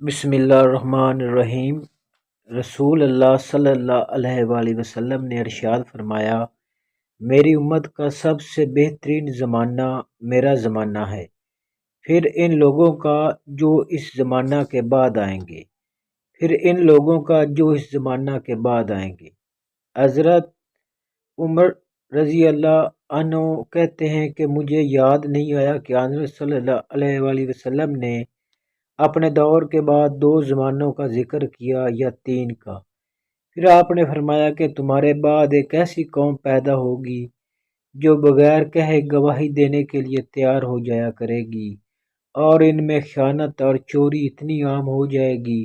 بسم اللہ الرحمن الرحیم۔ رسول اللہ صلی اللہ علیہ وآلہ وسلم نے ارشاد فرمایا، میری امت کا سب سے بہترین زمانہ میرا زمانہ ہے، پھر ان لوگوں کا جو اس زمانہ کے بعد آئیں گے، پھر ان لوگوں کا جو اس زمانہ کے بعد آئیں گے۔ حضرت عمر رضی اللہ عنہ کہتے ہیں کہ مجھے یاد نہیں آیا کہ حضرت صلی اللہ علیہ وآلہ وسلم نے اپنے دور کے بعد 2 زمانوں کا ذکر کیا یا 3 کا۔ پھر آپ نے فرمایا کہ تمہارے بعد ایک ایسی قوم پیدا ہوگی جو بغیر کہے گواہی دینے کے لیے تیار ہو جایا کرے گی، اور ان میں خیانت اور چوری اتنی عام ہو جائے گی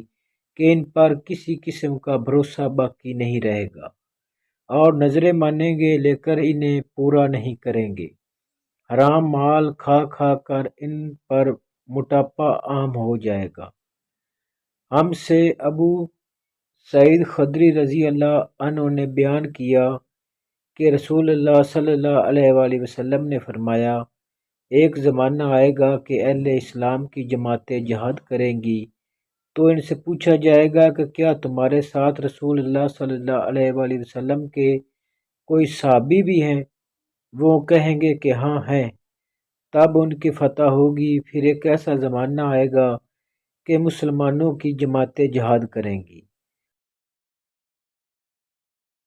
کہ ان پر کسی قسم کا بھروسہ باقی نہیں رہے گا، اور نظریں مانیں گے لیکن انہیں پورا نہیں کریں گے۔ حرام مال کھا کھا کر ان پر موٹاپا عام ہو جائے گا۔ ہم سے ابو سعید خدری رضی اللہ عنہ نے بیان کیا کہ رسول اللہ صلی اللہ علیہ وآلہ وسلم نے فرمایا، ایک زمانہ آئے گا کہ اہل اسلام کی جماعتیں جہاد کریں گی، تو ان سے پوچھا جائے گا کہ کیا تمہارے ساتھ رسول اللہ صلی اللہ علیہ وآلہ وسلم کے کوئی صحابی بھی ہیں؟ وہ کہیں گے کہ ہاں ہیں۔ تب ان کی فتح ہوگی۔ پھر ایک ایسا زمانہ آئے گا کہ مسلمانوں کی جماعتیں جہاد کریں گی،